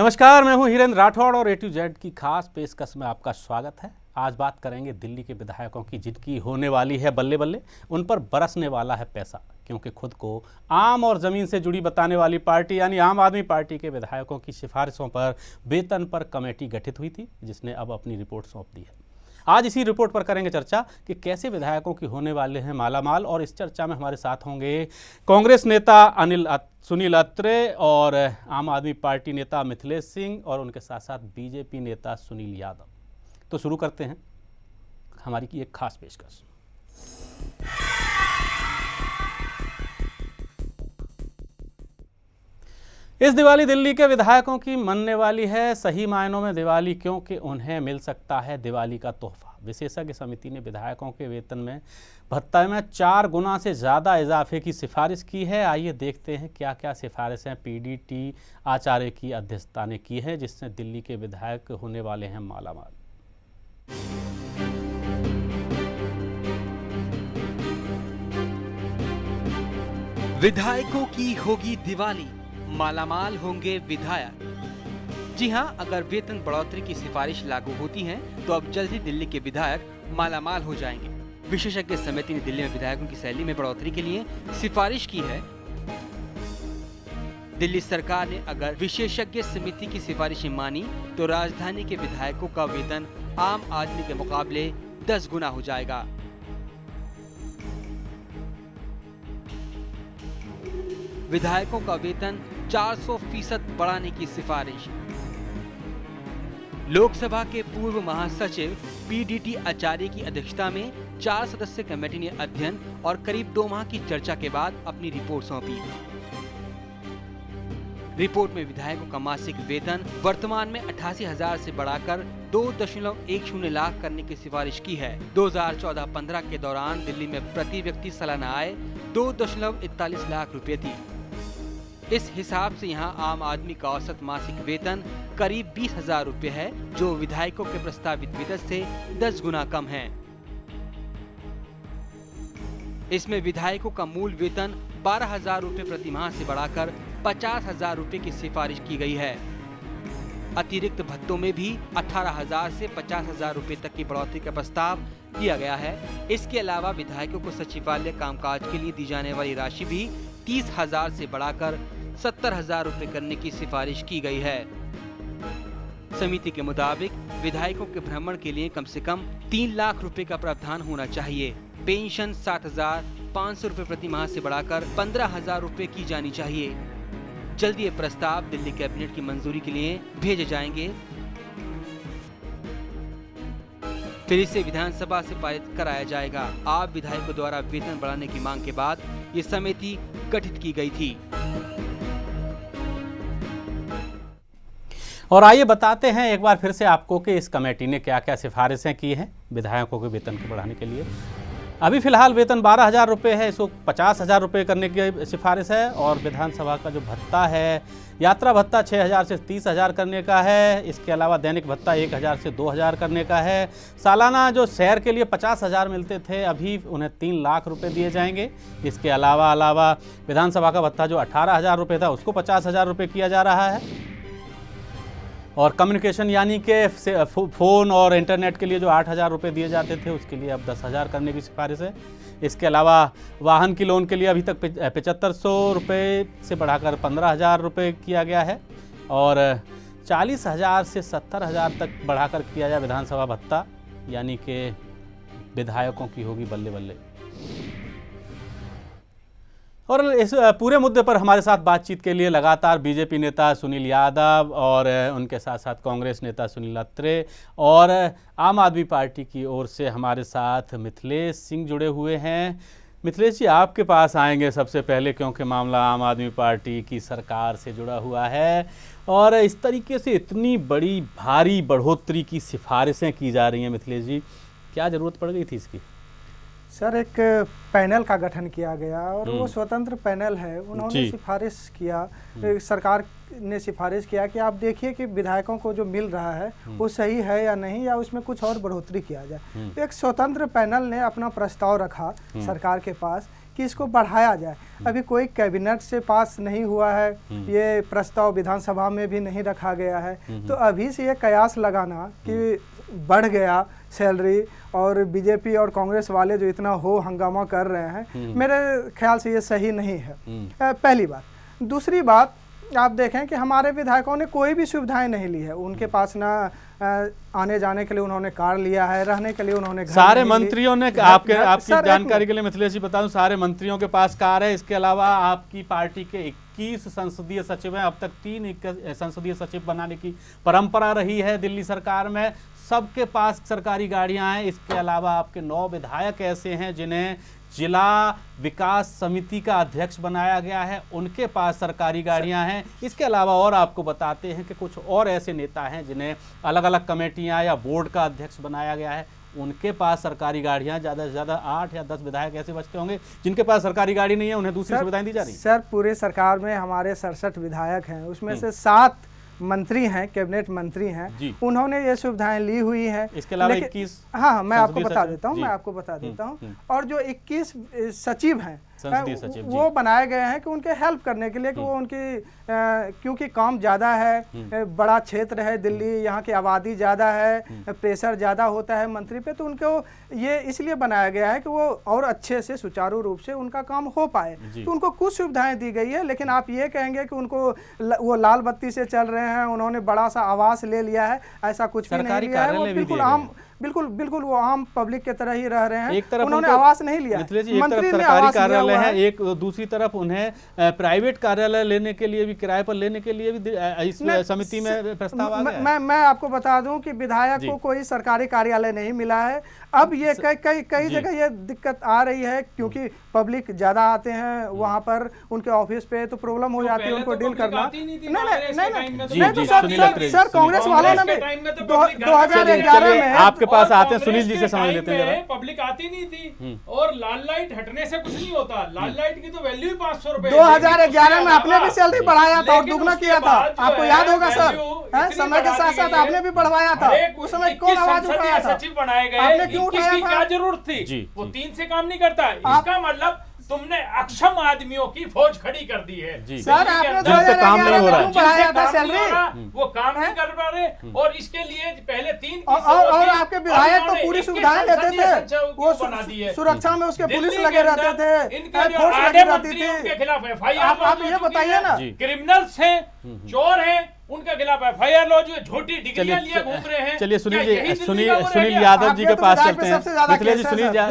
नमस्कार, मैं हूं हिरेंद्र राठौड़ और A to Z की खास पेशकश में आपका स्वागत है। आज बात करेंगे दिल्ली के विधायकों की, जिनकी होने वाली है बल्ले बल्ले, उन पर बरसने वाला है पैसा, क्योंकि खुद को आम और ज़मीन से जुड़ी बताने वाली पार्टी यानी आम आदमी पार्टी के विधायकों की सिफारिशों पर वेतन पर कमेटी गठित हुई थी, जिसने अब अपनी रिपोर्ट सौंप दी है। आज इसी रिपोर्ट पर करेंगे चर्चा कि कैसे विधायकों की होने वाले हैं मालामाल। और इस चर्चा में हमारे साथ होंगे कांग्रेस नेता सुनील अत्रे और आम आदमी पार्टी नेता मिथिलेश सिंह और उनके साथ साथ बीजेपी नेता सुनील यादव। तो शुरू करते हैं हमारी की एक खास पेशकश। इस दिवाली दिल्ली के विधायकों की मनने वाली है, सही मायनों में दिवाली, क्योंकि उन्हें मिल सकता है दिवाली का तोहफा। विशेषज्ञ समिति ने विधायकों के वेतन में भत्ता में 4 गुना से ज़्यादा इजाफे की सिफारिश की है। आइए देखते हैं क्या क्या सिफारिशें PDT आचार्य की अध्यक्षता ने की है, जिससे दिल्ली के विधायक होने वाले हैं मालामाल। विधायकों की होगी दिवाली, मालामाल होंगे विधायक। जी हां, अगर वेतन बढ़ोतरी की सिफारिश लागू होती है तो अब जल्द ही दिल्ली के विधायक मालामाल हो जाएंगे। विशेषज्ञ समिति ने दिल्ली में विधायकों की सैलरी में बढ़ोतरी के लिए सिफारिश की है। दिल्ली सरकार ने अगर विशेषज्ञ समिति की सिफारिशें मानी तो राजधानी के विधायकों का वेतन आम आदमी के मुकाबले 10 गुना हो जाएगा। विधायकों का वेतन 400% बढ़ाने की सिफारिश। लोकसभा के पूर्व महासचिव PDT आचार्य की अध्यक्षता में 4 सदस्य कमेटी ने अध्ययन और करीब 2 माह की चर्चा के बाद अपनी रिपोर्ट सौंपी। रिपोर्ट में विधायकों का मासिक वेतन वर्तमान में 88,000 से बढ़ाकर 2.10 लाख करने की सिफारिश की है। 2014-15 के दौरान दिल्ली में प्रति व्यक्ति सालाना आय 2.41 लाख रुपए थी। इस हिसाब से यहाँ आम आदमी का औसत मासिक वेतन करीब 20,000 रुपए है, जो विधायकों के प्रस्तावित वेतन से 10 गुना कम है। इसमें विधायकों का मूल वेतन 12,000 रुपए प्रति माह से बढ़ाकर 50,000 रुपए की सिफारिश की गई है। अतिरिक्त भत्तों में भी 18,000 से 50,000 रुपए तक की बढ़ोतरी का प्रस्ताव दिया गया है। इसके अलावा विधायकों को सचिवालय कामकाज के लिए दी जाने वाली राशि भी 30,000 से बढ़ाकर 70,000 रुपए करने की सिफारिश की गई है। समिति के मुताबिक विधायकों के भ्रमण के लिए कम से कम 3 लाख रुपए का प्रावधान होना चाहिए। पेंशन 7,500 रुपए प्रति माह से बढ़ाकर 15,000 रुपए की जानी चाहिए। जल्दी ये प्रस्ताव दिल्ली कैबिनेट की मंजूरी के लिए भेजे जाएंगे, फिर इसे विधानसभा से पारित कराया जाएगा। आप विधायकों द्वारा वेतन बढ़ाने की मांग के बाद ये समिति गठित की गई थी। और आइए बताते हैं एक बार फिर से आपको कि इस कमेटी ने क्या क्या सिफारिशें की हैं विधायकों के वेतन को बढ़ाने के लिए। अभी फिलहाल वेतन 12,000 रुपये है, इसको 50,000 रुपये करने की सिफारिश है। और विधानसभा का जो भत्ता है, यात्रा भत्ता 6,000 से 30,000 करने का है। इसके अलावा दैनिक भत्ता 1,000 से 2,000 करने का है। सालाना जो शहर के लिए 50,000 मिलते थे, अभी उन्हें 3 लाख रुपये दिए जाएंगे। इसके अलावा विधानसभा का भत्ता जो 18,000 रुपये था, उसको 50,000 रुपये किया जा रहा है। और कम्युनिकेशन यानी कि फ़ोन और इंटरनेट के लिए जो 8,000 रुपये दिए जाते थे, उसके लिए अब 10,000 करने की सिफारिश है। इसके अलावा वाहन की लोन के लिए अभी तक 7,500 रुपये से बढ़ाकर 15,000 रुपये किया गया है। और 40,000 से 70,000 तक बढ़ाकर किया जाए विधानसभा भत्ता, यानी कि विधायकों की होगी बल्ले बल्ले। और इस पूरे मुद्दे पर हमारे साथ बातचीत के लिए लगातार बीजेपी नेता सुनील यादव और उनके साथ साथ कांग्रेस नेता सुनील अत्रे और आम आदमी पार्टी की ओर से हमारे साथ मिथिलेश सिंह जुड़े हुए हैं। मिथिलेश जी, आपके पास आएंगे सबसे पहले, क्योंकि मामला आम आदमी पार्टी की सरकार से जुड़ा हुआ है और इस तरीके से इतनी बड़ी भारी बढ़ोतरी की सिफारिशें की जा रही हैं। मिथिलेश जी, क्या ज़रूरत पड़ गई थी इसकी? सर एक पैनल का गठन किया गया और वो स्वतंत्र पैनल है, उन्होंने सिफारिश किया, सरकार ने सिफारिश किया कि आप देखिए कि विधायकों को जो मिल रहा है वो सही है या नहीं, या उसमें कुछ और बढ़ोतरी किया जाए। तो एक स्वतंत्र पैनल ने अपना प्रस्ताव रखा सरकार के पास कि इसको बढ़ाया जाए। अभी कोई कैबिनेट से पास नहीं हुआ है, ये प्रस्ताव विधानसभा में भी नहीं रखा गया है, तो अभी से ये कयास लगाना कि बढ़ गया सैलरी, और बीजेपी और कांग्रेस वाले जो इतना हो हंगामा कर रहे हैं, मेरे ख्याल से ये सही नहीं है। पहली बात। दूसरी बात, आप देखें कि हमारे विधायकों ने कोई भी सुविधाएं नहीं ली है। उनके पास ना आने जाने के लिए उन्होंने कार लिया है, रहने के लिए उन्होंने घर सारे मंत्रियों ने आपकी जानकारी के लिए मिथिलेश जी बता दूं, सारे मंत्रियों के पास कार है। इसके अलावा आपकी पार्टी के 21 संसदीय सचिव हैं, अब तक 3 संसदीय सचिव बनाने की परंपरा रही है दिल्ली सरकार में, सबके पास सरकारी गाड़ियां हैं। इसके अलावा आपके 9 विधायक ऐसे हैं जिन्हें जिला विकास समिति का अध्यक्ष बनाया गया है, उनके पास सरकारी गाड़ियां हैं। इसके अलावा और आपको बताते हैं कि कुछ और ऐसे नेता हैं जिन्हें अलग अलग कमेटियां या बोर्ड का अध्यक्ष बनाया गया है, उनके पास सरकारी गाड़ियां, ज़्यादा से ज़्यादा 8 या 10 विधायक ऐसे बचते होंगे जिनके पास सरकारी गाड़ी नहीं है, उन्हें दूसरी सुविधाएं दी जा रही। सर पूरे सरकार में हमारे 67 विधायक हैं, उसमें से 7 मंत्री हैं, कैबिनेट मंत्री हैं, उन्होंने ये सुविधाएं ली हुई हैं। इसके अलावा 21 हाँ मैं आपको बता देता हूँ, और जो 21 सचिव हैं वो बनाए गए हैं कि उनके हेल्प करने के लिए, कि वो उनकी क्योंकि काम ज़्यादा है, बड़ा क्षेत्र है दिल्ली, यहाँ की आबादी ज़्यादा है, प्रेशर ज़्यादा होता है मंत्री पे, तो उनको ये इसलिए बनाया गया है कि वो और अच्छे से सुचारू रूप से उनका काम हो पाए। तो उनको कुछ सुविधाएं दी गई है, लेकिन आप ये कहेंगे कि उनको वो लाल बत्ती से चल रहे हैं, उन्होंने बड़ा सा आवास ले लिया है, ऐसा कुछ भी नहीं लिया है। वो बिल्कुल आम, बिल्कुल वो आम पब्लिक के तरह ही रह रहे हैं। एक तरफ उन्होंने आवास नहीं लिया, मंत्री ने सरकारी कार्यालय है, एक दूसरी तरफ उन्हें प्राइवेट कार्यालय लेने के लिए भी, किराए पर लेने के लिए भी इस समिति में प्रस्ताव आ गया। मैं आपको बता दूं कि विधायक को कोई सरकारी कार्यालय नहीं मिला है। अब ये कई जगह ये दिक्कत आ रही है, क्योंकि पब्लिक ज्यादा आते हैं वहां पर उनके ऑफिस पे, तो प्रॉब्लम हो जाती है उनको डील करना। नहीं तो सर कांग्रेस वालों ने 2011 में आपके पास आते हैं, सुनील जी से समझ लेते हैं। पब्लिक आती नहीं थी, और लाल लाइट हटने से कुछ नहीं होता, लाल लाइट की तो वैल्यू ही 500 रुपए। 2011 में आपने भी सैलरी बढ़ाया था और दुगना किया था, आपको याद होगा सर, समय के साथ साथ आपने भी बढ़वाया था। उस समय कौन आवाज उठाया था? सचिव बनाए गए, आपने क्यों उठाया था? क्या जरूरत थी? वो 3 से काम नहीं करता। इसका मतलब तुमने अक्षम आदमियों की फौज खड़ी कर दी है। सर आपने काम नहीं हो रहा, वो काम नहीं कर पा रहे, और इसके लिए पहले 3 और आपके विधायक तो पूरी सुविधाएं लेते थे, वो बना दी है, सुरक्षा में उसके पुलिस लगे रहते थे, उनके खिलाफ FIR। आप ये बताइए ना, क्रिमिनल्स हैं, चोर हैं, उनके खिलाफ FIR लो, जो झूठी डिग्रियां लिए घूम रहे हैं। चलिए सुनील यादव जी के पास चलते हैं।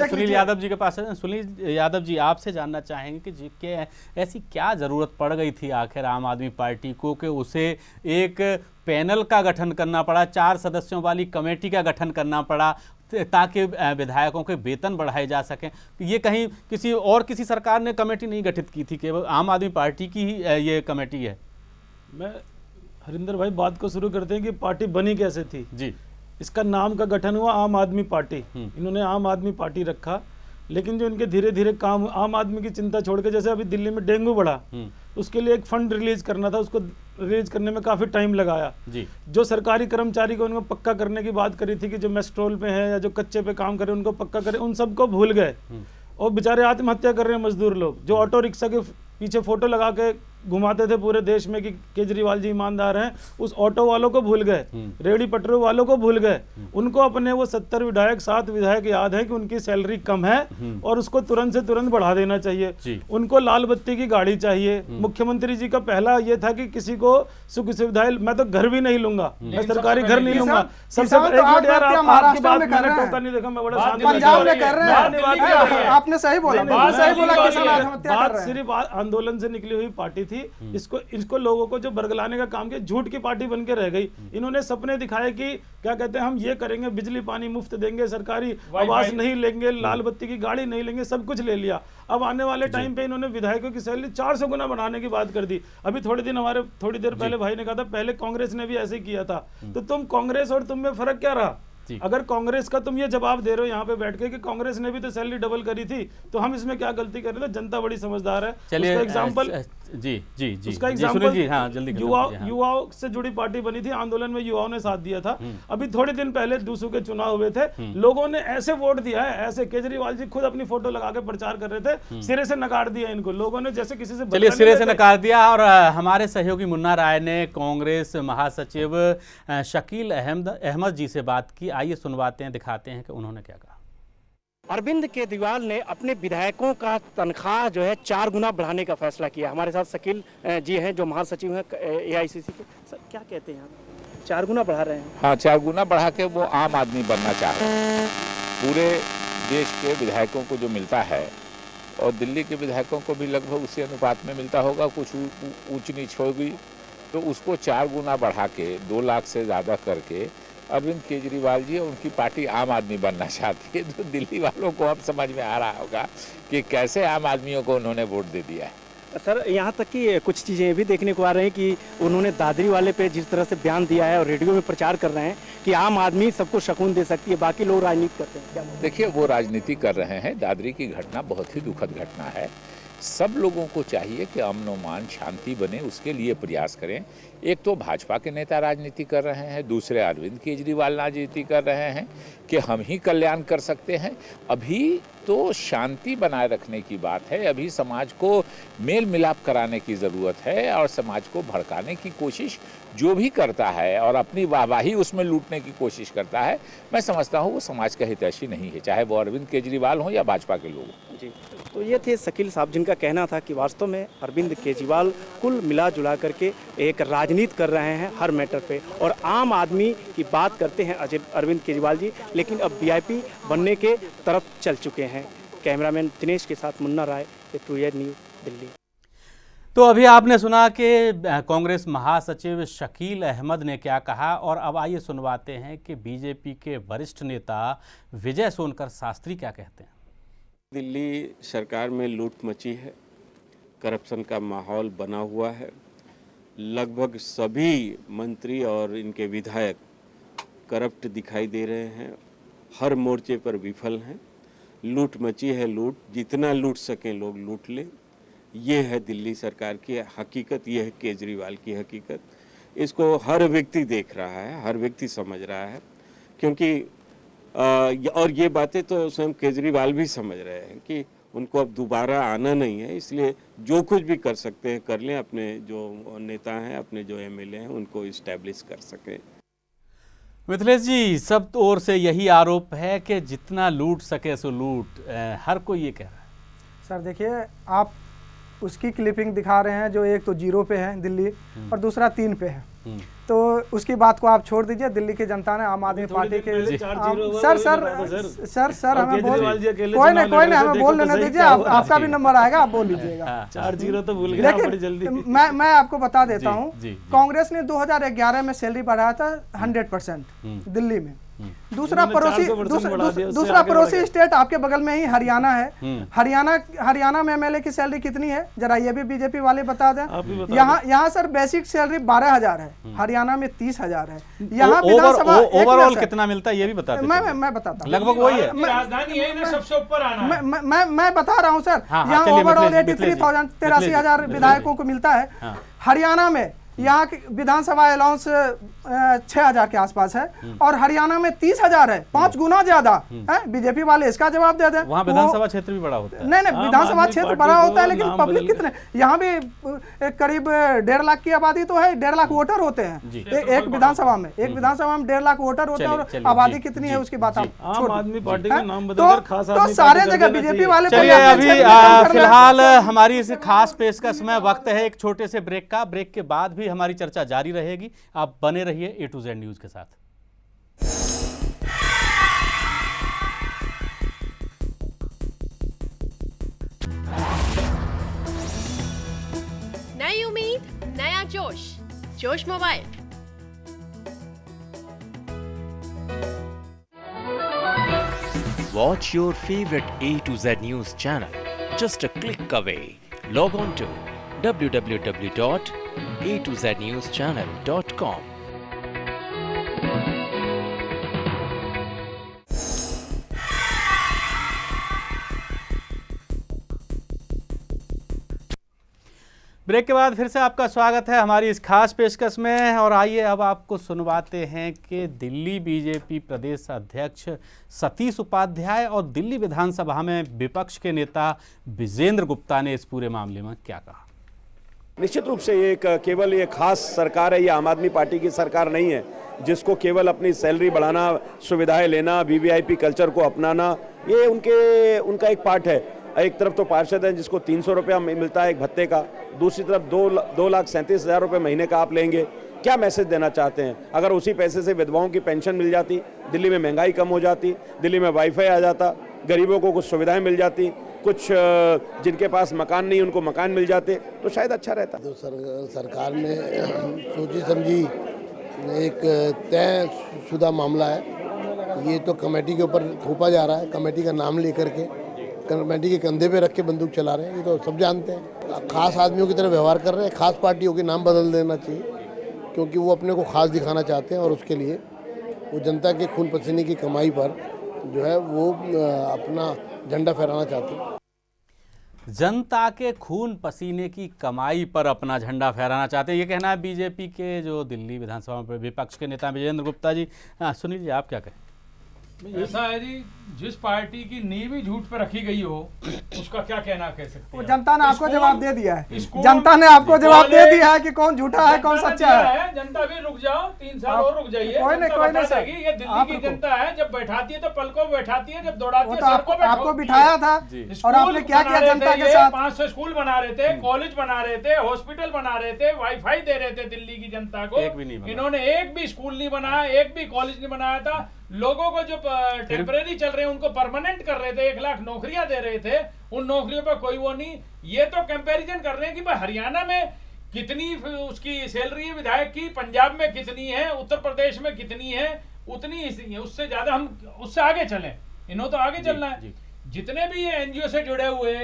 सुनील यादव जी के पास, सुनील यादव जी आपसे जानना चाहेंगे कि ऐसी क्या जरूरत पड़ गई थी आखिर आम आदमी पार्टी को कि उसे एक पैनल का गठन करना पड़ा, 4 सदस्यों वाली कमेटी का गठन करना पड़ा, ताकि विधायकों के वेतन बढ़ाए जा सकें। ये कहीं किसी सरकार ने कमेटी नहीं गठित की थी, केवल आम आदमी पार्टी की ही ये कमेटी है। मैं हरिंदर भाई बात को शुरू करते हैं कि पार्टी बनी कैसे थी जी। इसका नाम का गठन हुआ आम आदमी पार्टी, इन्होंने आम आदमी पार्टी रखा, लेकिन जो इनके धीरे धीरे काम, आम आदमी की चिंता छोड़ के, जैसे अभी दिल्ली में डेंगू बढ़ा, उसके लिए एक फंड रिलीज करना था, उसको रिलीज करने में काफी टाइम लगाया जी। जो सरकारी कर्मचारी को उनको पक्का करने की बात करी थी कि जो मेस्ट्रोल पे है या जो कच्चे पे काम करे उनको पक्का करे, उन सबको भूल गए, और बेचारे आत्महत्या कर रहे हैं मजदूर लोग, जो ऑटो रिक्शा के पीछे फोटो लगा के घुमाते थे पूरे देश में कि केजरीवाल जी ईमानदार हैं, उस ऑटो वालों को भूल गए, रेहड़ी पटरी वालों को भूल गए। उनको अपने वो 70 विधायक 7 विधायक याद है कि उनकी सैलरी कम है और उसको तुरंत से तुरंत बढ़ा देना चाहिए। उनको लाल बत्ती की गाड़ी चाहिए। मुख्यमंत्री जी का पहला ये था कि किसी को सुख सुविधाएं, मैं तो घर भी नहीं लूंगा, मैं सरकारी घर नहीं लूंगा। सबसे आपकी बात मैंने टोका नहीं देखा, मैं बड़ा आपने सही बोला, बात सिर्फ आंदोलन से निकली हुई पार्टी थी। इसको लोगों को जो बरगलाने का काम किया, झूठ की पार्टी बन के रह गई। इन्होंने सपने दिखाए कि क्या कहते हैं, हम ये करेंगे, बिजली पानी मुफ्त देंगे, सरकारी आवास नहीं लेंगे, लाल बत्ती की गाड़ी नहीं लेंगे, सब कुछ ले लिया। अब आने वाले टाइम पे इन्होंने विधायकों की सैलरी 400 गुना बढ़ाने की बात कर दी। अभी थोड़ी देर पहले भाई ने कहा था पहले कांग्रेस ने भी ऐसे किया था, तो तुम कांग्रेस और तुम में फर्क क्या रहा? जी। अगर कांग्रेस का तुम ये जवाब दे रहे हो यहाँ पे बैठ के कि कांग्रेस ने भी तो सैलरी डबल करी थी, तो हम इसमें क्या गलती कर रहे थे? जनता बड़ी समझदार है। चलिए उसका एग्जाम्पल जी जी जी उसका जी, सुनील एग्जाम्पल जी, हाँ जल्दी युवाओं से जुड़ी पार्टी बनी थी, आंदोलन में युवाओं ने साथ दिया था। अभी थोड़े दिन पहले दूसरों के चुनाव हुए थे, लोगों ने ऐसे वोट दिया है, ऐसे केजरीवाल जी खुद अपनी फोटो लगा के प्रचार कर रहे थे, सिरे से नकार दिया इनको लोगों ने, जैसे किसी से बदला चलिए नहीं सिरे से लेते। नकार दिया। और हमारे सहयोगी मुन्ना राय ने कांग्रेस महासचिव शकील अहमद जी से बात की। आइए सुनवाते हैं, दिखाते हैं कि उन्होंने क्या कहा। अरविंद केजरीवाल ने अपने विधायकों का तनख्वाह जो है 4 गुना बढ़ाने का फैसला किया। हमारे साथ शकील जी हैं जो महासचिव हैं AICC के। सर क्या कहते हैं आप, 4 गुना बढ़ा रहे हैं? हाँ, 4 गुना बढ़ा के वो आम आदमी बनना चाह रहे हैं। पूरे देश के विधायकों को जो मिलता है और दिल्ली के विधायकों को भी लगभग उसी अनुपात में मिलता होगा, कुछ ऊंच नीच होगी, तो उसको 4 गुना बढ़ा के 2 लाख से ज़्यादा करके अरविंद केजरीवाल जी और उनकी पार्टी आम आदमी बनना चाहती है। तो दिल्ली वालों को अब समझ में आ रहा होगा कि कैसे आम आदमियों को उन्होंने वोट दे दिया है। सर यहाँ तक कि कुछ चीज़ें ये भी देखने को आ रही हैं कि उन्होंने दादरी वाले पे जिस तरह से बयान दिया है और रेडियो में प्रचार कर रहे हैं कि आम आदमी सबको शकून दे सकती है, बाकी लोग राजनीति करते हैं। क्या देखिए, वो राजनीति कर रहे हैं। दादरी की घटना बहुत ही दुखद घटना है। सब लोगों को चाहिए कि अमन मान शांति बने, उसके लिए प्रयास करें। एक तो भाजपा के नेता राजनीति कर रहे हैं, दूसरे अरविंद केजरीवाल राजनीति कर रहे हैं कि हम ही कल्याण कर सकते हैं। अभी तो शांति बनाए रखने की बात है, अभी समाज को मेल मिलाप कराने की ज़रूरत है और समाज को भड़काने की कोशिश जो भी करता है और अपनी वाहवाही उसमें लूटने की कोशिश करता है, मैं समझता हूँ वो समाज का हितैषी नहीं है, चाहे वो अरविंद केजरीवाल हों या भाजपा के लोग। जी, तो ये थे शकील साहब जिनका कहना था कि वास्तव में अरविंद केजरीवाल कुल मिला जुला करके एक राजनीति कर रहे हैं हर मैटर पे, और आम आदमी की बात करते हैं अरविंद केजरीवाल जी, लेकिन अब VIP बनने के तरफ चल चुके हैं। कैमरामैन दिनेश के साथ मुन्ना राय, टूयर न्यूज़, दिल्ली। तो अभी आपने सुना कि कांग्रेस महासचिव शकील अहमद ने क्या कहा, और अब आइए सुनवाते हैं कि बीजेपी के वरिष्ठ नेता विजय सोनकर शास्त्री क्या कहते हैं। दिल्ली सरकार में लूट मची है, करप्शन का माहौल बना हुआ है। लगभग सभी मंत्री और इनके विधायक करप्ट दिखाई दे रहे हैं, हर मोर्चे पर विफल हैं। लूट मची है, लूट जितना लूट सकें लोग लूट लें। ये है दिल्ली सरकार की हकीकत, ये है केजरीवाल की हकीकत। इसको हर व्यक्ति देख रहा है, हर व्यक्ति समझ रहा है, क्योंकि और ये बातें तो स्वयं केजरीवाल भी समझ रहे हैं कि उनको अब दोबारा आना नहीं है, इसलिए जो कुछ भी कर सकते हैं कर लें, अपने जो नेता हैं, अपने जो MLA हैं उनको इस्टेब्लिश कर सकें। मिथिलेश जी, सब ओर से यही आरोप है कि जितना लूट सके सो लूट, हर कोई ये कह रहा है। सर देखिए, आप उसकी क्लिपिंग दिखा रहे हैं जो एक तो 0 पे है दिल्ली और दूसरा 3 पे है, तो उसकी बात को आप छोड़ दीजिए। दिल्ली की जनता ने आम आदमी पार्टी के सर हमें कोई नहीं हमें बोल लेने दीजिए, आपका भी नंबर आएगा, आप बोल लीजिएगा। 4-0 तो भूल गए बड़ी जल्दी। मैं आपको बता देता हूँ, कांग्रेस ने 2011 में सैलरी बढ़ाया था 100% दिल्ली में। दूसरा पड़ोसी स्टेट आपके बगल में ही हरियाणा है। हरियाणा में MLA की सैलरी कितनी है जरा ये भी बीजेपी वाले बता दें। यहाँ सर बेसिक सैलरी 12,000 है, हरियाणा में 30,000 है। यहाँ विधानसभा ओवरऑल कितना मिलता है ये भी बता दें। मैं बताता हूँ, लगभग वही है। राजधानी है ना, सबसे ऊपर आना। मैं बता रहा हूँ सर, यहाँ ओवरऑल 83,000 विधायकों को मिलता है। हरियाणा में यहाँ की विधानसभा अलाउंस 6,000 के आसपास है और हरियाणा में 30,000 है, 5 गुना ज्यादा है। बीजेपी वाले इसका जवाब दे दें। वहाँ विधानसभा क्षेत्र भी बड़ा होता है। नहीं विधानसभा क्षेत्र बड़ा होता है, लेकिन पब्लिक कितने, यहाँ भी करीब 1.5 लाख की आबादी तो है, 1.5 लाख वोटर होते हैं एक विधानसभा में। 1.5 लाख वोटर होते हैं और आबादी कितनी है उसकी बात आप आम आदमी पार्टी का नाम बदलकर खास आदमी तो सारे जगह बीजेपी वाले। चलिए अभी फिलहाल हमारी इस खास पेशकश में वक्त है एक छोटे से ब्रेक का। ब्रेक के बाद भी हमारी चर्चा जारी रहेगी, आप बने रहिए A to Z न्यूज़ के साथ। नई उम्मीद, नया जोश, जोश mobile. Watch your favorite A to Z news channel just a click away. Log on to www.a2znewschannel.com. Break के बाद फिर से आपका स्वागत है हमारी इस खास पेशकश में। और आइए अब आपको सुनवाते हैं कि दिल्ली बीजेपी प्रदेश अध्यक्ष सतीश उपाध्याय और दिल्ली विधानसभा में विपक्ष के नेता विजेंद्र गुप्ता ने इस पूरे मामले में क्या कहा। निश्चित रूप से ये केवल ये खास सरकार है, ये आम आदमी पार्टी की सरकार नहीं है जिसको केवल अपनी सैलरी बढ़ाना, सुविधाएं लेना, वीवीआईपी कल्चर को अपनाना ये उनका एक पार्ट है। एक तरफ तो पार्षद हैं जिसको 300 रुपया मिलता है एक भत्ते का, दूसरी तरफ 2,37,000 रुपये महीने का आप लेंगे। क्या मैसेज देना चाहते हैं? अगर उसी पैसे से विधवाओं की पेंशन मिल जाती, दिल्ली में महंगाई कम हो जाती, दिल्ली में वाईफाई आ जाता, गरीबों को कुछ सुविधाएं मिल जाती, कुछ जिनके पास मकान नहीं उनको मकान मिल जाते तो शायद अच्छा रहता। तो सरकार ने सोची समझी एक तयशुदा मामला है, ये तो कमेटी के ऊपर थोपा जा रहा है। कमेटी का नाम लेकर के कमेटी के कंधे पे रख के बंदूक चला रहे हैं, ये तो सब जानते हैं। खास आदमियों की तरह व्यवहार कर रहे हैं। खास पार्टियों के नाम बदल देना चाहिए क्योंकि वो अपने को खास दिखाना चाहते हैं और उसके लिए वो जनता के खून पसीने की कमाई पर जो है वो अपना झंडा फहराना चाहते हैं। जनता के खून पसीने की कमाई पर अपना झंडा फहराना चाहते हैं, ये कहना है बीजेपी के जो दिल्ली विधानसभा में विपक्ष के नेता विजेंद्र गुप्ता जी। सुनील जी, आप क्या कहें? ऐसा है जी, जिस पार्टी की नींव ही झूठ पे रखी गई हो उसका क्या कहना कह सकते हैं। जनता ने आपको जवाब दे दिया है। जनता ने आपको जवाब दे दिया है कि कौन झूठा है कौन सच्चा है। जनता भी रुक जाओ, 3 साल और रुक जाइए। कोई नहीं सर, ये दिल्ली की जनता है, जब बैठाती है तो पलकों में बैठाती है, जब दौड़ाती है आपको बिठाया था और आपने क्या किया जनता के साथ? 500 स्कूल बना रहे थे, कॉलेज बना रहे थे, हॉस्पिटल बना रहे थे, वाईफाई दे रहे थे दिल्ली की जनता को। इन्होंने एक भी स्कूल नहीं बनाया, एक भी कॉलेज नहीं बनाया था। लोगों को जो टेम्परेरी चल रहे हैं उनको परमानेंट कर रहे थे, 1 लाख नौकरियां दे रहे थे, उन नौकरियों पर कोई वो नहीं। ये तो कंपैरिजन कर रहे हैं कि भाई हरियाणा में कितनी उसकी सैलरी है विधायक की, पंजाब में कितनी है, उत्तर प्रदेश में कितनी है, उतनी ही, उससे ज्यादा हम उससे आगे चलें। इन्हों तो आगे चलना है। जितने भी ये एनजीओ से जुड़े हुए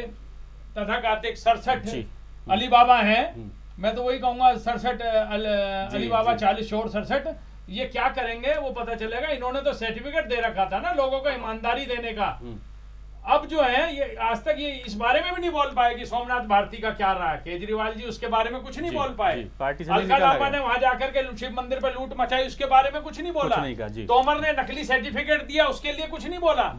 तथाकथित 67 अली बाबा हैं, मैं तो वही कहूंगा 67 अली बाबा 40 शोर 67, ये क्या करेंगे वो पता चलेगा। इन्होंने तो सर्टिफिकेट दे रखा था ना लोगों को ईमानदारी देने का। अब जो है ये आज तक ये इस बारे में भी नहीं बोल पाए कि सोमनाथ भारती का क्या रहा है। केजरीवाल जी उसके बारे में कुछ नहीं बोल पाए। अलका लापा ने वहां जाकर के शिव मंदिर पर लूट मचाई, उसके बारे में कुछ नहीं बोला। तोमर ने नकली सर्टिफिकेट दिया, उसके लिए कुछ नहीं बोला।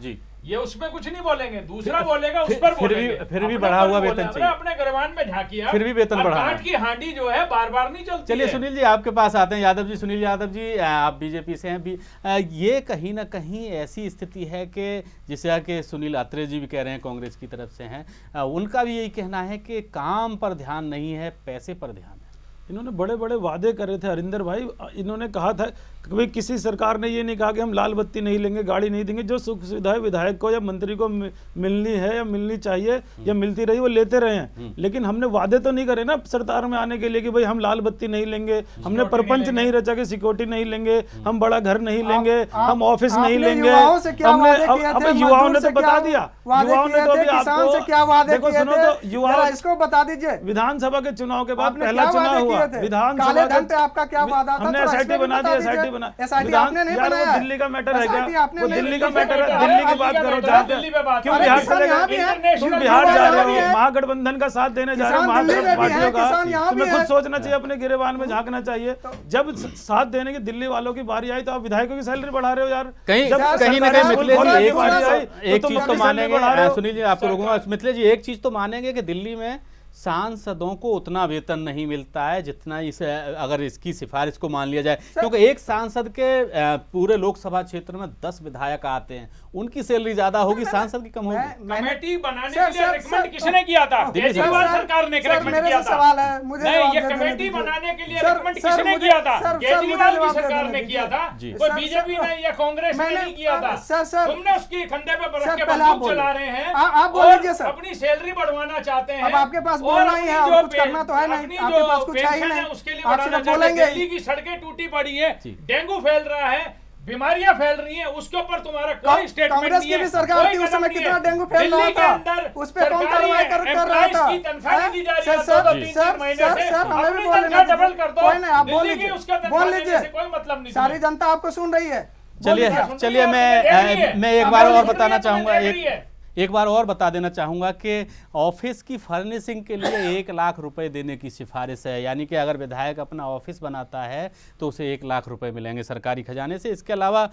ये उसमें कुछ नहीं बोलेंगे, दूसरा बोलेगा उस पर बोलेंगे। फिर भी बढ़ा हुआ वेतन चाहिए। अपने गरबान में झांकिया, फिर भी वेतन बढ़ा। काट की हांडी जो है बार बार नहीं चलती। चलिए सुनील जी आपके पास आते हैं। यादव जी, सुनील यादव जी, आप बीजेपी से हैं। ये कहीं ना कहीं ऐसी स्थिति है कि जिसे कि सुनील अत्रे जी भी कह रहे हैं, कांग्रेस की तरफ से हैं, उनका भी यही कहना है कि काम पर ध्यान नहीं है, पैसे पर ध्यान है। इन्होंने बड़े बड़े वादे करे थे हरिंदर भाई। इन्होंने कहा था कि किसी सरकार ने ये नहीं कहा कि हम लाल बत्ती नहीं लेंगे, गाड़ी नहीं देंगे। जो सुख सुविधाएं विधायक को या मंत्री को मिलनी है या मिलनी चाहिए या मिलती रही वो लेते रहे हैं। लेकिन हमने वादे तो नहीं करे ना सरकार में आने के लिए कि भाई हम लाल बत्ती नहीं लेंगे, हमने परपंच नहीं रचा कि सिक्योरिटी नहीं लेंगे, हम बड़ा घर नहीं लेंगे, हम ऑफिस नहीं लेंगे। हमने युवाओं ने तो बता दिया, युवाओं ने तो अभी आपको देखो सुनो तो युवाओं इसको बता दीजिए। विधानसभा के चुनाव के बाद पहला चुनाव हुआ विधानसभा पे, आपका क्या वादा था? हमने एसआईटी बना दी, एसआईटी बना। यार वो दिल्ली का मैटर है क्या? वो दिल्ली का मैटर है, दिल्ली की बात करो। क्यों बिहार चले? तुम बिहार जा रहे हो, महागठबंधन का साथ देने जा रहे हो, महागठबंधन का। तुम्हें खुद सोचना चाहिए, अपने गिरेबान में झांकना चाहिए। जब साथ देने की दिल्ली वालों की बारी आई तो आप विधायकों की सैलरी बढ़ा रहे हो यार। कहीं ना कहीं मिथिलेश जी एक चीज तो मानेंगे, सुनील जी आपको रोकूंगा, मिथिलेश जी एक चीज तो मानेंगे कि दिल्ली में सांसदों को उतना वेतन नहीं मिलता है जितना इसे अगर इसकी सिफारिश को मान लिया जाए, क्योंकि एक सांसद के पूरे लोकसभा क्षेत्र में 10 विधायक आते हैं, उनकी सैलरी ज्यादा होगी, सांसद की कम होगी। कमेटी बनाने के लिए रिकमेंड किसने किया था? केजरीवाल सरकार ने रिकमेंड किया था। नहीं, ये कमेटी बनाने के लिए रिकमेंड किसने किया था? केजरीवाल की सरकार ने किया था, कोई बीजेपी ने या कांग्रेस ने नहीं किया था। तुमने उसकी कंधे पे रख के बंदूक चला रहे हैं, अपनी सैलरी बढ़वाना चाहते हैं। आपके पास बोलना ही है, कुछ करना तो है नहीं, आपके पास कुछ है ही नहीं, उसके लिए बढ़ाना चाहते हैं। दिल्ली की सड़कें टूटी पड़ी है, डेंगू फैल रहा है, बीमारियां फैल रही हैं, उसके ऊपर तुम्हारा कोई स्टेटमेंट नहीं है। कांग्रेस की भी सरकार थी उस समय, कितना डेंगू फैल रहा था, उस पे कौन कार्रवाई कर रहा था? तनख्वाह दी जा रही है 2-3 महीने से, हमें भी बोलने डबल कर दो। कोई नहीं, आप बोल लीजिए, कोई मतलब नहीं, सारी जनता आपको सुन रही है। चलिए मैं एक बार और बताना चाहूंगा, एक बार और बता देना चाहूँगा कि ऑफिस की फर्निशिंग के लिए 1 लाख रुपए देने की सिफारिश है, यानी कि अगर विधायक अपना ऑफिस बनाता है तो उसे 1 लाख रुपए मिलेंगे सरकारी खजाने से। इसके अलावा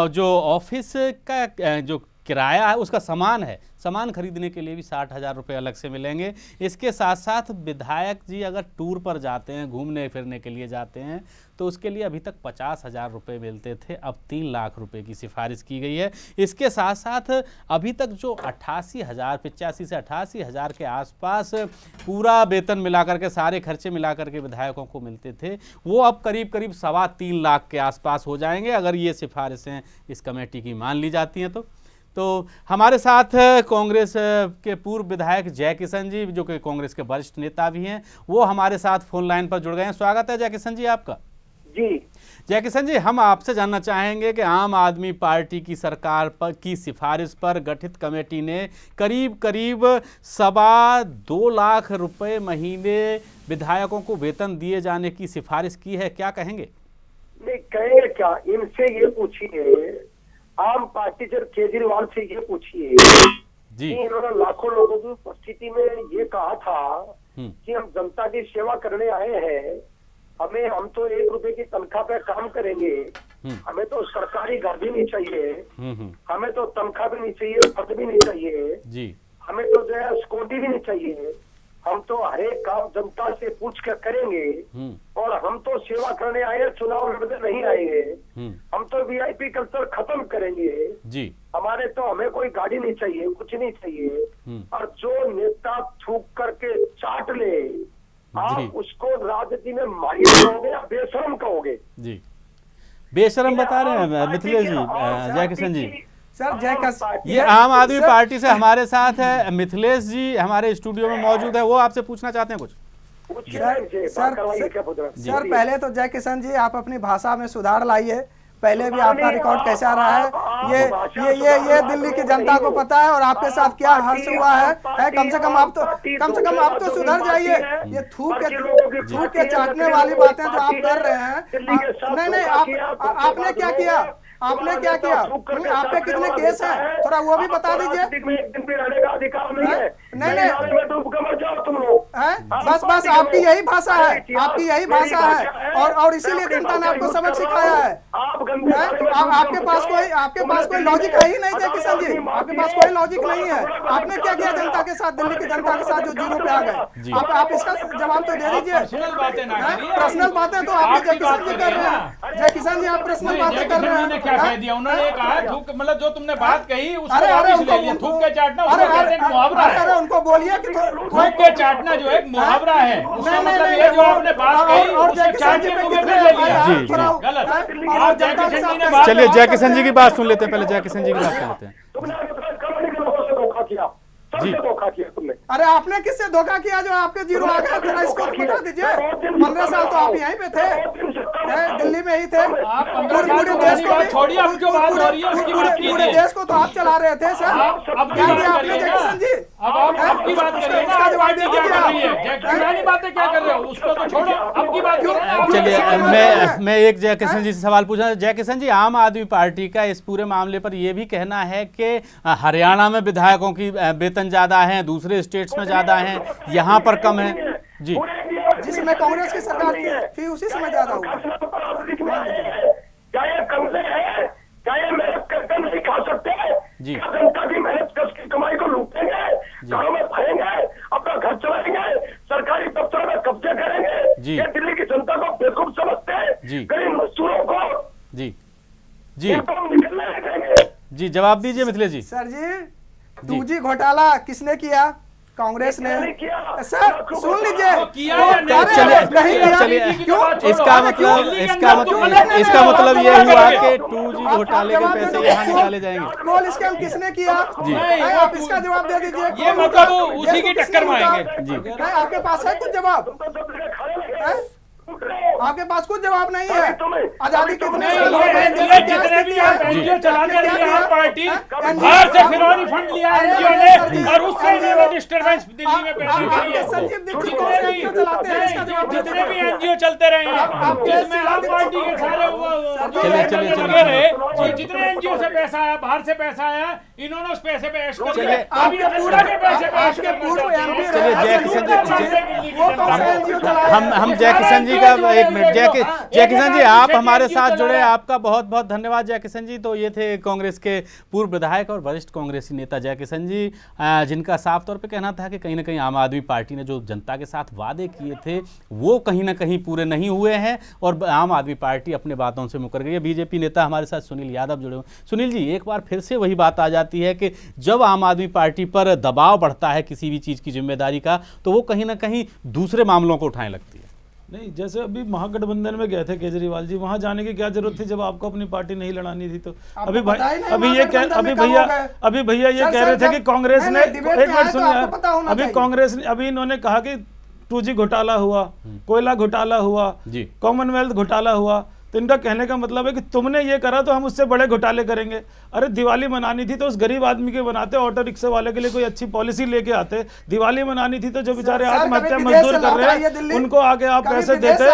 जो ऑफिस का जो किराया है उसका सामान खरीदने के लिए भी 60,000 रुपये अलग से मिलेंगे। इसके साथ साथ विधायक जी अगर टूर पर जाते हैं, घूमने फिरने के लिए जाते हैं, तो उसके लिए अभी तक 50,000 रुपये मिलते थे, अब 3 लाख रुपए की सिफारिश की गई है। इसके साथ साथ अभी तक जो 88,000 85 से 88,000 के आसपास पूरा वेतन मिलाकर के, सारे खर्चे मिलाकर के विधायकों को मिलते थे, वो अब करीब 3.25 लाख के आसपास हो जाएंगे अगर ये सिफारिशें इस कमेटी की मान ली जाती हैं तो हमारे साथ कांग्रेस के पूर्व विधायक जय किशन जी, जो कि कांग्रेस के वरिष्ठ नेता भी हैं, वो हमारे साथ फोन लाइन पर जुड़ गए हैं। स्वागत है जय किशन जी आपका। जी जय किशन जी, हम आपसे जानना चाहेंगे कि आम आदमी पार्टी की सरकार पर की सिफारिश पर गठित कमेटी ने करीब 2.25 लाख रुपए महीने विधायकों को वेतन दिए जाने की सिफारिश की है, क्या कहेंगे? नहीं कहेंगे क्या, इनसे ये पूछिए, आम पार्टी जब केजरीवाल से ये पूछिए जी, इन्होंने लाखों लोगों की उपस्थिति में ये कहा था कि हम जनता की सेवा करने आए हैं, हम तो 1 रुपए की तनख्वाह पे काम करेंगे, हमें तो सरकारी घर भी नहीं चाहिए, हमें तो तनख्वाह भी नहीं चाहिए, पद भी नहीं चाहिए जी, हमें तो जो है सिक्योरिटी भी नहीं चाहिए, हम तो हर एक काम जनता से पूछ कर करेंगे और हम तो सेवा करने आए, चुनाव लड़ने नहीं आएंगे, हम तो वीआईपी कल्चर खत्म करेंगे जी, हमें कोई गाड़ी नहीं चाहिए, कुछ नहीं चाहिए। और जो नेता थूक करके चाट ले, आप उसको राजनीति में माहिर कहोगे या बेशरम कहोगे? जी, बेशरम बता रहे हैं मिथिलेश जी, जय किशन जी। सर ये आम आदमी पार्टी से हमारे साथ है मिथिलेश जी, हमारे स्टूडियो में मौजूद है, वो आपसे पूछना चाहते हैं कुछ। सर पहले तो जय किशन जी आप अपनी भाषा में सुधार लाइए, पहले भी आपका रिकॉर्ड कैसा रहा है ये दिल्ली की जनता को पता है और आपके साथ क्या हर्ष हुआ है कम से कम आप तो सुधर जाइए। ये थूक के चाटने वाली बातें जो आप कर रहे हैं, नहीं आपने क्या किया, आपने क्या किया, आप पे कितने केस हैं, थोड़ा वो भी बता दीजिए। नहीं बस आपकी यही भाषा है, और इसीलिए जनता ने आपको सबक सिखाया है। आपके पास कोई लॉजिक है ही नहीं जय किशन जी, आपके पास कोई लॉजिक नहीं है। आपने क्या किया जनता के साथ, दिल्ली की जनता के साथ जो जीरो पे आ गए, आप इसका जवाब तो दे दीजिए। पर्सनल बातें तो आप जय किशन जी कर रहे हैं, जय किशन जी आप पर्सनल बातें कर रहे हैं। क्या कह दिया उन्होंने, कहा थूक, मतलब जो तुमने बात कही उसको वापस ले लिया। थूक के चाटना उसको कहते हैं मुहावरा है, उनको बोलिए कि थूक के चाटना जो है मुहावरा है, उसका मतलब ये जो आपने बात कही उसको चाटने को भी ले लिया। जी गलत। आप जय किशन जी ने बात, चलिए जय किशन जी की बात सुन लेते हैं, पहले जय किशन जी की बात सुन लेते हैं। जी धोखा किया तुमने। अरे आपने किससे धोखा किया जो आपके जीरो आ गया, जरा इसको बता दीजिए। 15 साल तो आप यहीं पे थे, दिल्ली में ही थे, पूरे देश को छोड़िए, अब जो बात हो रही है उसकी बात कीजिए। पूरे देश को तो आप चला रहे थे सर, क्या किया आपने जय किशन जी? अब आप आपकी बात करिए, इसका जवाब क्या कर रही है, पुरानी बातें क्या कर रहे हो, उसको तो छोड़ो, अब की बात करो। चलिए मैं एक जय किशन जी से सवाल पूछना। जय किशन जी, आम आदमी पार्टी का इस पूरे मामले पर यह भी कहना है कि हरियाणा में विधायकों की वेतन ज्यादा है, दूसरे स्टेट्स में ज्यादा है, यहाँ पर कम है जी, जिसमें कांग्रेस की सरकार थी उसी समय ज्यादा हुआ। क्या ये कमरे है, क्या ये मेहनत करके नहीं खा सकते जी, जनता की मेहनत की कमाई को लूटेंगे, घरों में खाएंगे, अपना घर चलाएंगे, सरकारी दफ्तरों में कब्जे करेंगे जी, ये दिल्ली की जनता को बेवकूफ समझते हैं, गरीब मजदूरों को जी जी जी जवाब दीजिए मिथिलेश जी। सर जी 2G घोटाला किसने किया? कांग्रेस ने। सर सुन लीजिए, चलिए इसका मतलब ये हुआ कि 2G घोटाले के पैसे यहाँ निकाले जाएंगे। कॉल स्कैम किसने किया जी, आप इसका जवाब दे दीजिए। ये मतलब उसी की टक्कर में आएंगे जी, आपके पास है कुछ जवाब? आपके पास कुछ जवाब नहीं है। आजादी कितने जितने भी आप एनजीओ चलाते रही आम पार्टी, बाहर से फिरौती फंड लिया एनजीओ ने और उससे इन्होंने डिस्टर्बेंस दिल्ली में पैदा की है। जितने भी एनजीओ चलते रहे हैं जिसमें आम पार्टी के सारे लगे रहे, जितने एनजीओ से पैसा आया, बाहर से पैसा आया, इन्होंने उस पैसे पे ऐश कर लिया। अभी पूरा के पैसे पे ऐश हम जय किशन जी का एक मिनट, जय किशन जी आप हमारे साथ जुड़े, आपका बहुत बहुत धन्यवाद जय किशन जी। तो ये थे कांग्रेस के पूर्व विधायक और वरिष्ठ कांग्रेसी नेता जय किशन जी, जिनका साफ तौर पे कहना था कि कहीं ना कहीं आम आदमी पार्टी ने जो जनता के साथ वादे किए थे वो कहीं ना कहीं पूरे नहीं हुए हैं और आम आदमी पार्टी अपने बातों से मुकर गई है। बीजेपी नेता हमारे साथ सुनील यादव जुड़े हुए। सुनील जी, एक बार फिर से वही बात आ जाती है कि जब आम आदमी पार्टी पर दबाव बढ़ता है किसी भी चीज़ की जिम्मेदारी का, तो वो कहीं ना कहीं दूसरे मामलों को उठाने लगती है। नहीं, जैसे अभी महागठबंधन में गए थे केजरीवाल जी, वहां जाने की क्या जरूरत थी जब आपको अपनी पार्टी नहीं लड़ानी थी? तो अभी भैया ये कह रहे थे कि कांग्रेस ने, एक मिनट सुनिए, अभी कांग्रेस ने, अभी इन्होंने कहा कि 2G घोटाला हुआ, कोयला घोटाला हुआ, कॉमनवेल्थ घोटाला हुआ, तो इनका कहने का मतलब है कि तुमने ये करा तो हम उससे बड़े घोटाले करेंगे। अरे दिवाली मनानी थी तो उस गरीब आदमी के बनाते, ऑटो रिक्शा वाले के लिए कोई अच्छी पॉलिसी लेके आते। दिवाली मनानी थी तो जो बेचारे आत्महत्या मजदूर कर रहे हैं उनको आगे आप पैसे देते।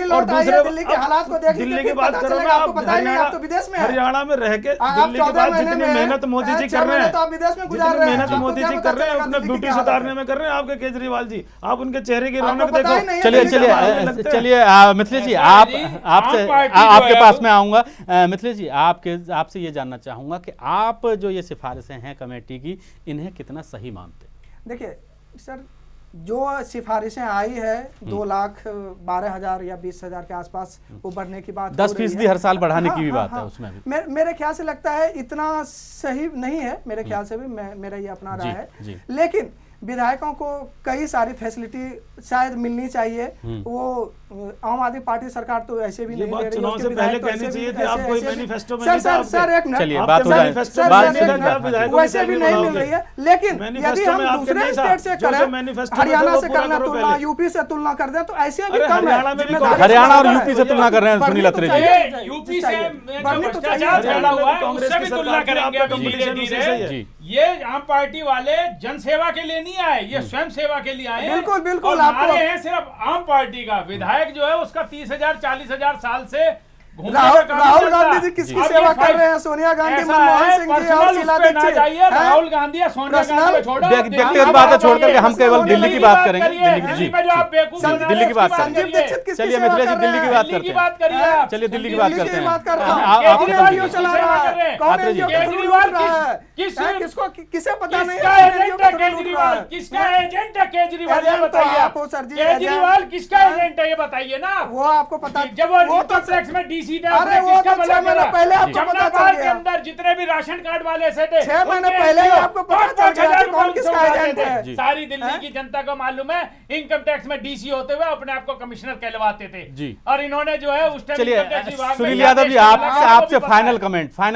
और दूसरे दिल्ली की बात करो ना, आप हरियाणा में रह के दिल्ली के बाद जितनी मेहनत मोदी जी कर रहे हैं, जितनी मेहनत मोदी जी कर रहे हैं अपने ब्यूटी सुधारने में कर रहे हैं आपके केजरीवाल जी, आप उनके चेहरे की रौनक देखो। चलिए मिथिलेश जी, आपसे आपके पास में आऊंगा। मिथिलेश जी, आपसे ये जानना चाहूंगा कि आप जो ये सिफारिशें हैं कमेटी की, इन्हें कितना सही मानते हैं? देखिए सर, जो सिफारिशें आई है 2,12,000 या 20,000 के आसपास वो बढ़ने की बात, 10% हर साल बढ़ाने की भी बात है उसमें भी। मेरे ख्याल से लगता है इतना सही नहीं है, मेरे ख्याल से भी, मेरा ये अपना राय है। लेकिन विधायकों को कई सारी फैसिलिटी शायद मिलनी चाहिए। वो आम आदमी पार्टी सरकार तो ऐसे भी नहीं ले रही, चुनाव से पहले कहनी चाहिए थी, आपको मैनिफेस्टो में सर एक मिनट, चलिए बात हो जाए, वैसे भी नहीं मिल रही है। लेकिन यदि हम दूसरे स्टेट से करें, हरियाणा से करना तुलना, यूपी से तुलना कर दें, तो ऐसे भी कम है। हरियाणा और यूपी से तुलना कर रहे हैं सुनील अत्रे जी, यूपी से भ्रष्टाचार फैला हुआ है उससे भी तुलना करेंगे अभी धीरे-धीरे। ये आम पार्टी वाले जनसेवा के लिए नहीं आए, ये स्वयं सेवा के लिए आए। बिल्कुल बिल्कुल, हमारे हैं सिर्फ आम पार्टी का विधायक जो है उसका 30,000 40,000 साल से राहुल गांधी जी किसकी सेवा कर रहे हैं? सोनिया गांधी, मनमोहन सिंह जी और शीला दीक्षित। राहुल गांधी या सोनिया गांधी को छोड़ो, व्यक्तिगत बातें छोड़ करके हम केवल दिल्ली की बात करेंगे। दिल्ली की बात करेंगे। चलिए मिथिलेश जी, दिल्ली की बात करते हैं। चलिए दिल्ली की बात करते हैं। किसे पता नहीं केजरीवाल किसका एजेंट है? केजरीवाल ये बताइए आपको सर जी, केजरीवाल किसका एजेंट है ये बताइए ना। वो आपको पता, जब वो तो टैक्स में डीसी अरे वो तो 6 महीने पहले आपको पता चल गया। अंदर जितने भी राशन कार्ड वाले से थे 6 महीने पहले ही आपको पता चल गया कि कौन किसका एजेंट है। सारी दिल्ली की जनता को मालूम है, इनकम टैक्स में डीसी होते हुए अपने आप को कमिश्नर कहलवाते थे जी। और इन्होंने जो है उस टाइम सुनील यादव जी, आपसे फाइनल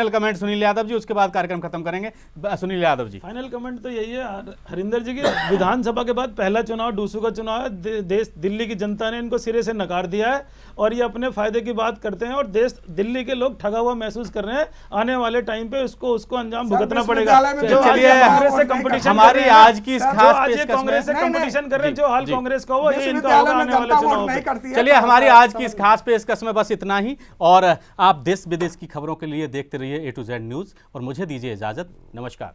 कमेंट सुनील यादव जी, उसके बाद कार्यक्रम खत्म करेंगे। सुनील यादव जी, फाइनल कमेंट तो यही है हरिंदर जी की, विधानसभा के बाद पहला चुनाव डूसू का चुनाव है। देश दिल्ली की जनता ने इनको सिरे से नकार दिया है और ये अपने फायदे की बात करते हैं और देश दिल्ली के लोग ठगा हुआ महसूस कर रहे हैं। आने वाले टाइम पे उसको अंजाम भुगतना पड़ेगा। चलिए कांग्रेस से कंपटीशन, हमारी आज की इस खास पेशकश कांग्रेस से कंपटीशन कर रहे हैं, जो हाल कांग्रेस का हो ये इनका होगा आने वाले चुनाव में। चलिए हमारी आज की इस खास पेशकश में बस इतना ही, और आप देश विदेश की खबरों के लिए देखते रहिए A to Z न्यूज और मुझे दीजिए इजाजत। नमस्कार।